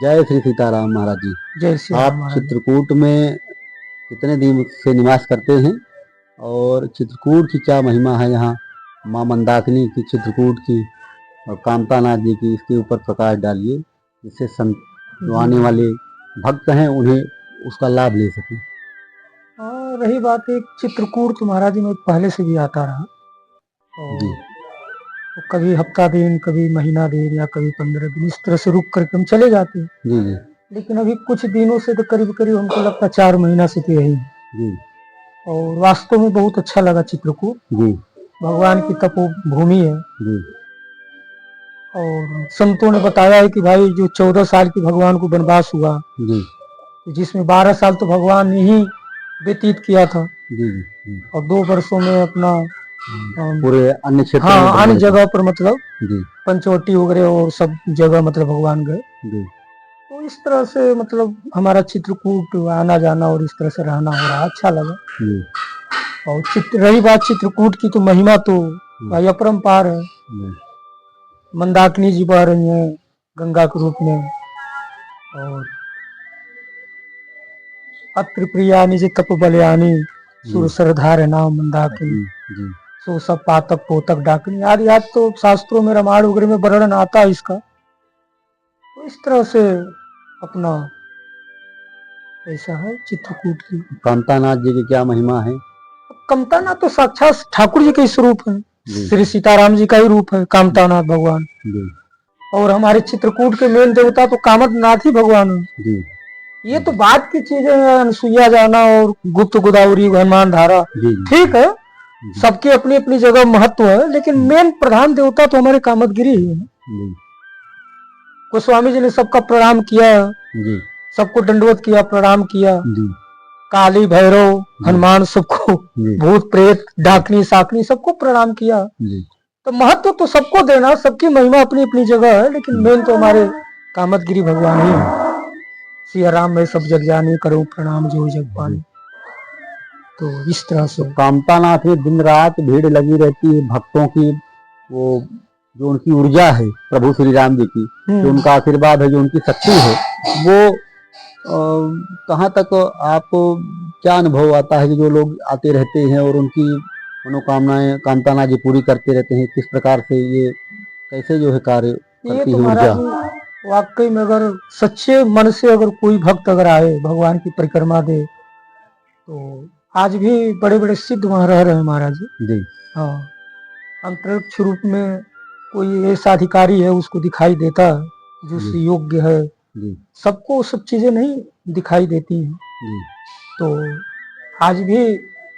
जय श्री सीताराम महाराज जी। जय श्री राम आप महाराज। चित्रकूट में कितने दिन से निवास करते हैं और चित्रकूट की क्या महिमा है? यहाँ माँ मंदाकिनी की, चित्रकूट की और कामतानाथ जी की, इसके ऊपर प्रकाश डालिए जिससे आने वाले भक्त हैं उन्हें उसका लाभ ले सकें। और रही बात एक चित्रकूट तो महाराज जी में पहले से भी आता रहा जी और तो कभी हफ्ता दिन, कभी महीना दिन या कभी 15 दिन इस तरह से रुक करके हम चले जाते हैं। जी जी लेकिन अभी कुछ दिनों से तो करीब करीब हमको लगता 4 महीना से तो यही है। जी और वास्तव में बहुत अच्छा लगा चित्रकूट। जी भगवान की तपोभूमि है जी और संतों ने बताया है कि भाई जो 14 साल की भगवान को वनवास हुआ, जी जिसमें 12 साल तो भगवान ने ही व्यतीत किया था जी जी और 2 वर्षों में अपना पूरे अन्य क्षेत्र में हाँ अन्य भ्रमण जगह पर मतलब जी पंचवटी वगैरह और सब जगह मतलब भगवान गए। जी तो इस तरह से मतलब हमारा चित्रकूट आना जाना और इस तरह से रहना हो रहा, अच्छा लगा। जी और रही बात चित्रकूट की तो महिमा तो भाई अपरंपार है। जी मंदाकिनी जी बह रही हैं गंगा के रूप में और अत्र प्रियानी जी तप बलयानी सुर सरधार नाम मंदाकिनी जी सो सब पातक पोतक डाकिनी आदि आदि तो शास्त्रों में रामायण वगैरह में वर्णन आता है इसका। तो इस तरह से अपना ऐसा है चित्रकूट की। कामतानाथ जी की क्या महिमा है? कामतानाथ तो साक्षात ठाकुर जी के स्वरूप है, जी श्री सीताराम जी का ही रूप है कामतानाथ भगवान। जी और हमारे चित्रकूट के मेन देवता तो कामतनाथ ही भगवान है। जी ये तो बात की चीजें हैं, अनसुईया जाना और गुप्त गोदावरी हनुमान धारा जी ठीक है, सबकी अपनी अपनी जगह महत्व है, लेकिन मेन प्रधान देवता तो हमारे कामतगिरी ही है। जी गोस्वामी जी ने सबका प्रणाम किया, जी सबको दंडवत किया, प्रणाम किया। जी काली भैरव हनुमान सबको, जी भूत प्रेत डाकनी साकनी सबको प्रणाम किया। जी तो महत्व तो सबको देना, सबकी महिमा अपनी अपनी जगह है, लेकिन मेन तो हमारे कामतगिरी भगवान ही है। सिया राम में सब जग जाने करो प्रणाम जो जग पाने। तो इस तरह से कामतानाथ में दिन रात भीड़ लगी रहती है भक्तों की। वो जो उनकी ऊर्जा है प्रभु श्री राम जी की, जो उनका आशीर्वाद है, जो उनकी शक्ति है, वो कहाँ तक आपको क्या अनुभव आता है कि जो लोग आते रहते हैं और उनकी मनोकामनाएं कामतानाथ जी पूरी करते रहते हैं? किस प्रकार से ये कैसे जो है कार्य ये करती तो है ऊर्जा? वाकई में अगर सच्चे मन से अगर कोई भक्त अगर आए भगवान की परिक्रमा दे तो आज भी बड़े बड़े सिद्ध वहां रह रहे हैं महाराज जी। हाँ, अंतरिक्ष रूप में कोई ऐसा अधिकारी है उसको दिखाई देता है जो योग्य है, सबको सब चीजें नहीं दिखाई देती हैं। तो आज भी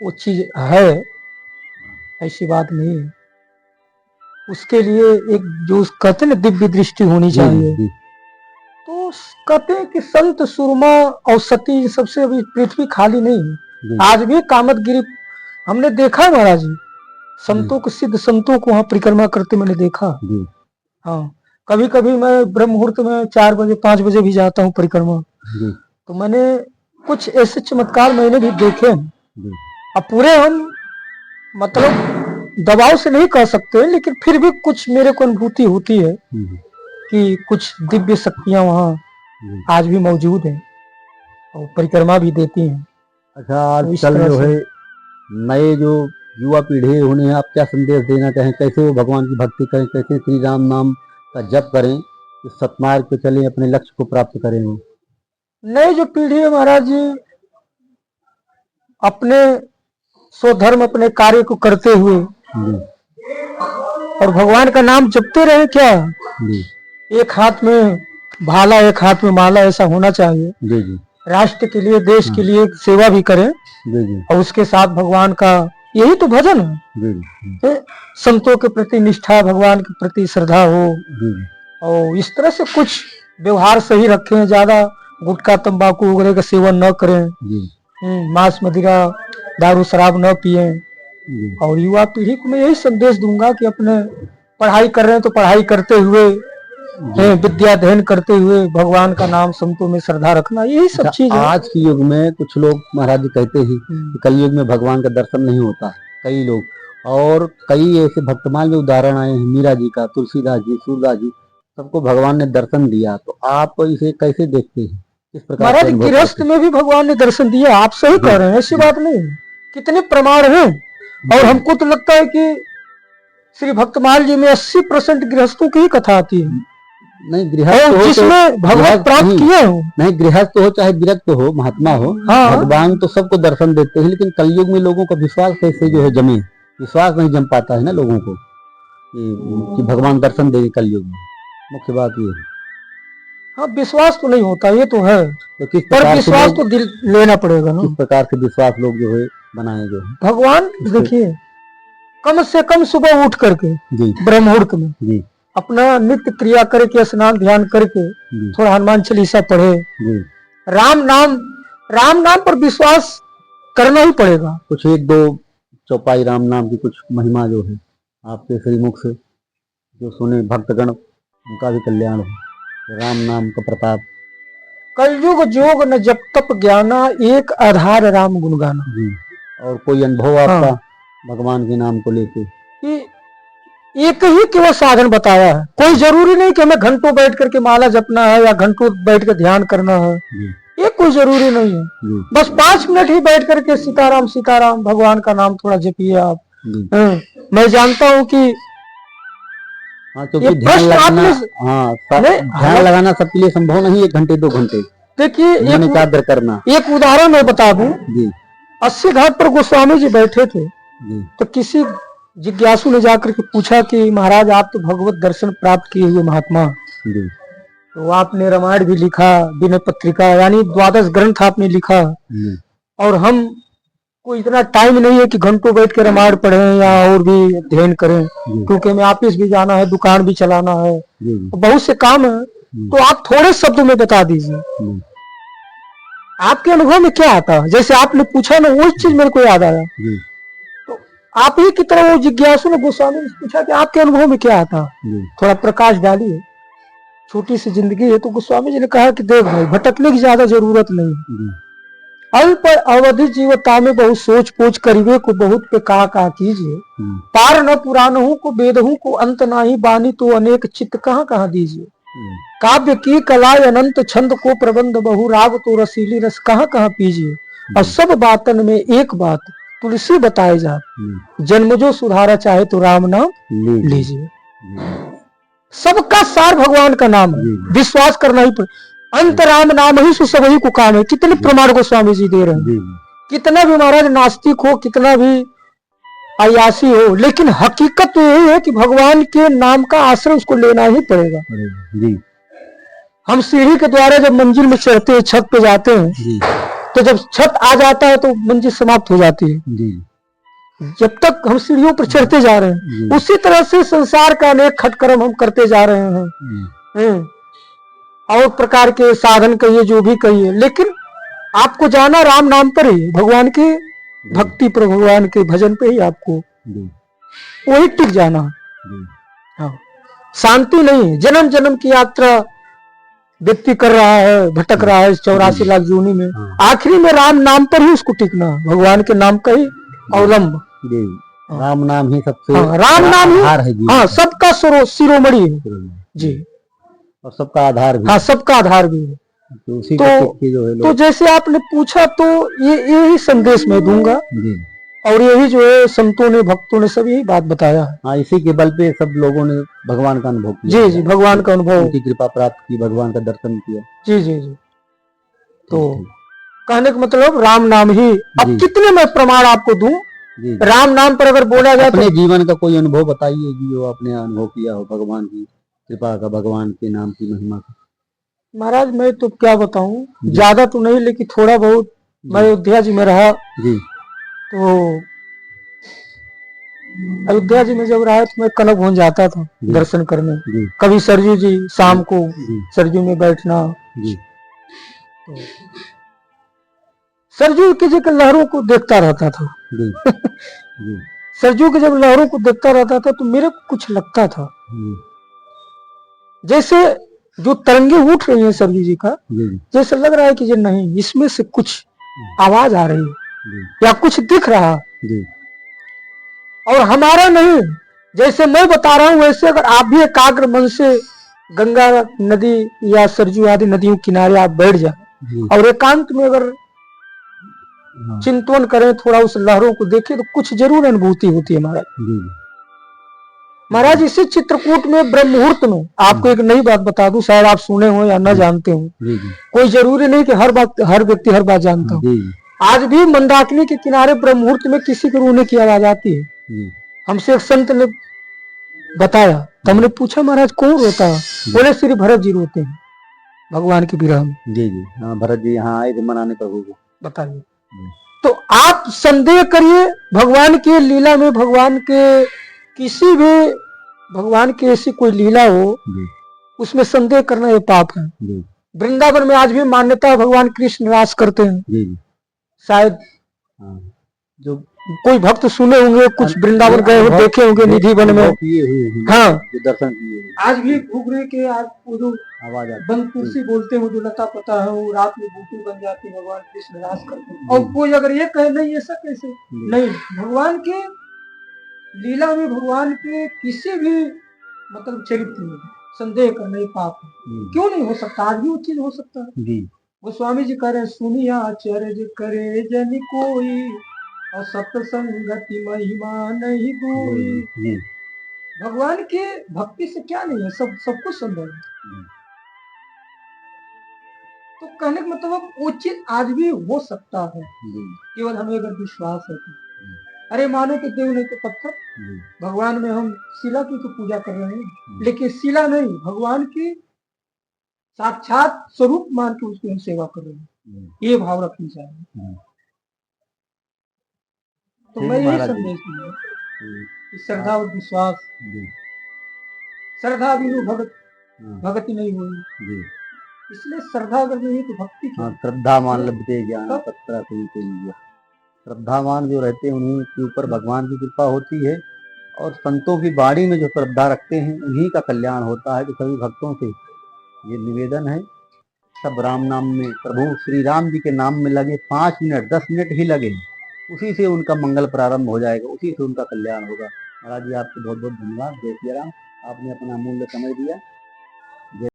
वो चीज है, ऐसी बात नहीं है। उसके लिए एक जो कहते हैं ना दिव्य दृष्टि होनी चाहिए। तो कहते हैं कि संत सुरमा और सती सबसे अभी पृथ्वी खाली नहीं है। आज भी कामतगिरी हमने देखा है महाराज जी, संतों को, सिद्ध संतों को वहां परिक्रमा करते मैंने देखा। हाँ, कभी कभी मैं ब्रह्म मुहूर्त में 4 बजे 5 बजे भी जाता हूँ परिक्रमा। तो मैंने कुछ ऐसे चमत्कार मैंने भी देखे हैं। अब पूरे हम मतलब दबाव से नहीं कह सकते, लेकिन फिर भी कुछ मेरे को अनुभूति होती है कि कुछ दिव्य शक्तियां वहाँ आज भी मौजूद हैं और परिक्रमा भी देती हैं। अच्छा, आजकल जो है नए जो युवा पीढ़ी उन्हें आप क्या संदेश देना चाहें? कैसे वो भगवान की भक्ति करें, कैसे श्री राम नाम का जप करें, सतमार्ग पे चलें, अपने लक्ष्य को प्राप्त करें? वो नई जो पीढ़ी है महाराज जी अपने स्वधर्म अपने कार्य को करते हुए और भगवान का नाम जपते रहे। क्या एक हाथ में भाला एक हाथ में माला, ऐसा होना चाहिए। राष्ट्र के लिए देश के लिए सेवा भी करें और उसके साथ भगवान का यही तो भजन है। संतों के प्रति निष्ठा, भगवान के प्रति श्रद्धा हो और इस तरह से कुछ व्यवहार सही रखें। ज्यादा गुटखा तंबाकू वगैरह का सेवन न करें, मांस मदिरा दारू शराब न पिए। और युवा पीढ़ी को मैं यही संदेश दूंगा कि अपने पढ़ाई कर रहे हैं तो पढ़ाई करते हुए, विद्या अध्ययन करते हुए भगवान का नाम, संतों में श्रद्धा रखना, यही सब चीज है। आज के युग में कुछ लोग महाराज जी कहते हैं कि कलयुग में भगवान का दर्शन नहीं होता है, कई लोग, और कई ऐसे भक्तमान में उदाहरण आए हैं, मीरा जी का, तुलसीदास जी, सूरदास जी, सबको भगवान ने दर्शन दिया, तो आप इसे कैसे देखते हैं, किस प्रकार से महाराज अनुभव गृहस्थ करते में भी भगवान ने दर्शन दिया, आप सही कह रहे हैं, ऐसी बात नहीं है। कितने प्रमाण हैं। और हमको तो लगता है कि श्री भक्तमाल जी में 80% गृहस्थों की ही कथा आती है। नहीं, गृहस्थ हो जिसमें भगवत प्राप्त किए हो, नहीं गृहस्थ हो चाहे विरक्त हो, महात्मा हो, हाँ। भगवान तो सबको दर्शन देते हैं, लेकिन कलयुग में लोगों का विश्वास कैसे जो है जमे, विश्वास नहीं जम पाता है ना लोगों को कि भगवान दर्शन देंगे कलयुग में। मुख्य बात ये है। हाँ, विश्वास तो नहीं होता, ये तो है, तो किस पर प्रकार विश्वास से तो दिल लेना पड़ेगा ना। किस प्रकार से विश्वास लोग जो है बनाए जो है भगवान देखिए, कम से कम सुबह उठ करके जी ब्रह्म मुहूर्त में जी अपना नित्य क्रिया करके, स्नान ध्यान करके जी थोड़ा हनुमान चालीसा पढ़े, जी राम नाम पर विश्वास करना ही पड़ेगा। कुछ एक दो चौपाई राम नाम की कुछ महिमा जो है आपके श्रीमुख से जो सुने भक्तगण, उनका भी कल्याण हो। राम नाम का प्रताप। कलयुग जोग न जप तप ज्ञाना, एक आधार राम गुण गाना। जी। और कोई अनुभव आपका भगवान के नाम को लेके? एक ही केवल साधन बताया है, कोई जरूरी नहीं कि हमें घंटों बैठ करके माला जपना है या घंटों बैठ कर ध्यान करना है, ये कोई जरूरी नहीं है। बस 5 मिनट ही बैठ करके सीताराम भगवान का नाम थोड़ा जपिए आप। मैं जानता हूँ कि क्योंकि ध्यान लगाना सबके लिए संभव नहीं, 1 घंटे 2 घंटे। देखिए एक करना, एक उदाहरण मैं बता दूं। 80 घाट पर गोस्वामी जी बैठे थे, तो किसी जिज्ञासु ने जाकर के पूछा कि महाराज आप तो भगवत दर्शन प्राप्त किए हुए महात्मा, तो आपने रामायण भी लिखा, विनय पत्रिका यानी 12 ग्रंथ आपने लिखा, और हम को इतना टाइम नहीं है कि घंटों बैठ के रामायण पढ़ें या और भी अध्ययन करें, क्योंकि हमें ऑफिस भी जाना है, दुकान भी चलाना है, तो बहुत से काम है। तो आप थोड़े शब्दों में बता दीजिए आपके अनुभव में क्या आता है। जैसे आपने पूछा ना, वो चीज मेरे को याद आया। तो आप ही की तरह वो जिज्ञासु ने गोस्वामी ने पूछा कि आपके अनुभव में क्या आता है, थोड़ा प्रकाश डालिए, छोटी सी जिंदगी है। तो गोस्वामी जी ने कहा कि देख भाई, भटकने की ज्यादा जरूरत नहीं है, अल्प अवधि जीवता में बहुत सोच पोच करीबे को बहुत पे कहा कीजिए, पार न पुराण हूँ को वेद हूँ को अंत नाही, बानी तो अनेक चित्त कहाँ दीजिए, काव्य की कला अनंत छंद को प्रबंध बहु, राग तो रसीली रस कहाँ पीजिए, और सब बातन में एक बात तुलसी बताए जा, जन्म जो सुधारा चाहे तो राम नाम लीजिए। सबका सार भगवान का नाम है, विश्वास करना ही पड़े। अंत राम नाम ही सभी को काम है। कितने प्रमाण को स्वामी जी दे रहे हैं। कितना भी महाराज नास्तिक हो, कितना भी अयासी हो, लेकिन हकीकत तो यही है कि भगवान के नाम का आश्रय उसको लेना ही पड़ेगा। हम सीढ़ी के द्वारा जब मंजिल में चढ़ते हैं, छत पे जाते हैं, तो जब छत आ जाता है तो मंजिल समाप्त हो जाती है। जब तक हम सीढ़ियों पर चढ़ते जा रहे हैं, उसी तरह से संसार का अनेक खटकर्म हम करते जा रहे हैं, और प्रकार के साधन कहिए, जो भी कहिए, लेकिन आपको जाना राम नाम पर ही, भगवान की भक्ति पर, भगवान के भजन पे ही आपको वही टिक जाना। हाँ, शांति नहीं है। जन्म जन्म की यात्रा व्यक्ति कर रहा है, भटक रहा है 84 लाख जूनी में, आखिरी में राम नाम पर ही उसको टिकना, भगवान के नाम का ही अवलंब। राम नाम ही सबसे, राम नाम ही सबका शिरोमणि है जी, और सबका आधार भी। हाँ, सबका आधार भी है। तो जैसे आपने पूछा, तो यही संदेश मैं दूंगा, और यही जो है संतों ने, भक्तों ने सब यही बात बताया है। हाँ, इसी के बल पे सब लोगों ने भगवान का अनुभव किया। जी, भगवान का अनुभव, उनकी कृपा प्राप्त की, भगवान का दर्शन किया। जी। तो कहने का मतलब राम नाम ही। अब कितने मैं प्रमाण आपको दूं राम नाम पर अगर बोला जाए, अपने जीवन का कोई अनुभव बताइए जो आपने अनुभव किया हो भगवान की कृपा का, भगवान के नाम की महिमा का। महाराज मैं तो क्या बताऊं, ज्यादा तो नहीं, लेकिन थोड़ा बहुत। मैं अयोध्या जी में रहा जी, तो अयोध्या जी में जब रहा तो मैं कनक भवन जाता था दर्शन करने। कभी सरजू जी, शाम को सरजू में बैठना, तो सरजू की जब लहरों को देखता रहता था सरजू के जब लहरों को देखता रहता था, तो मेरे को कुछ लगता था जैसे जो तरंगे उठ रही हैं सरजू जी का, जैसे लग रहा है कि ये नहीं, इसमें से कुछ आवाज आ रही है या कुछ दिख रहा, और हमारा नहीं। जैसे मैं बता रहा हूं, वैसे अगर आप भी एकाग्र मन से गंगा नदी या सरजू आदि नदियों के किनारे आप बैठ जाए जी और एकांत में अगर हाँ चिंतन करें, थोड़ा उस लहरों को देखें, तो कुछ जरूर अनुभूति होती है महाराज। जी महाराज इसी चित्रकूट में ब्रह्म मुहूर्त में आपको एक नई बात बता दूं, शायद आप सुने हो या न जानते हो, जी जी कोई जरूरी नहीं कि हर व्यक्ति हर बात जानता हो। जी आज भी मंदाकिनी के किनारे ब्रह्म मुहूर्त में किसी के रोने की आवाज आती है। जी हमसे एक संत ने बताया, तो हमने पूछा महाराज कौन रोता है? बोले श्री भरत जी रोते हैं भगवान की विरह में। जी जी हाँ भरत जी यहाँ आए थे मनाने प्रभु को। बताइए, तो आप संदेह करिए भगवान की लीला में, भगवान के किसी भी भगवान की ऐसी कोई लीला हो जी उसमें संदेह करना ये पाप है। जी वृंदावन में आज भी मान्यता है भगवान कृष्ण राज करते हैं। जी जी शायद हाँ जो कोई भक्त सुने होंगे, कुछ वृंदावन गए हो, देखे होंगे निधि वन में। किए हुए हैं, हाँ जो दर्शन किए हुए आज भी घुघरे के आज वो जो आवाज आती बंद कुर्सी बोलते हैं, जो लता पता है, वो रात में बूटी बन जाती है, भगवान कृष्ण राज करते हैं। और कोई अगर ये कहे नहीं ऐसा कैसे, नहीं, भगवान के लीला में भगवान के किसी भी मतलब चरित्र में संदेह करना ही पाप है। क्यों नहीं हो सकता? आज भी वो चीज हो सकता है। जी गोस्वामी जी कह रहे हैं, सुनिया चरज करे जन कोई और सत्संगति महिमा नहीं कोई। जी भगवान के भक्ति से क्या नहीं है, सब कुछ संभव है। तो कहने का मतलब वो चीज आज भी हो सकता है, केवल हमें अगर विश्वास है तो। अरे मानो कि देव नहीं तो पत्थर, भगवान में हम शिला की तो पूजा कर रहे हैं, लेकिन शिला नहीं, भगवान की साक्षात स्वरूप मान के उसकी हम सेवा कर रहे हैं, ये भाव रखनी चाहिए। तो मैं यही संदेश दूंगा कि श्रद्धा और विश्वास, श्रद्धा बिनु भक्ति नहीं हुई, इसलिए श्रद्धा अगर नहीं तो भक्ति क्या? श्रद्धा मान लभते ज्ञान तत्र अतीते विद्या। श्रद्धावान जो रहते हैं उन्हीं के ऊपर भगवान की कृपा होती है, और संतों की वाणी में जो श्रद्धा रखते हैं उन्हीं का कल्याण होता है। तो सभी भक्तों से ये निवेदन है, सब राम नाम में, प्रभु श्री राम जी के नाम में लगे 5 मिनट 10 मिनट ही लगे, उसी से उनका मंगल प्रारंभ हो जाएगा, उसी से उनका कल्याण होगा। महाराज जी आपको बहुत बहुत धन्यवाद। जय श्री राम, आपने अपना अमूल्य समय दिया।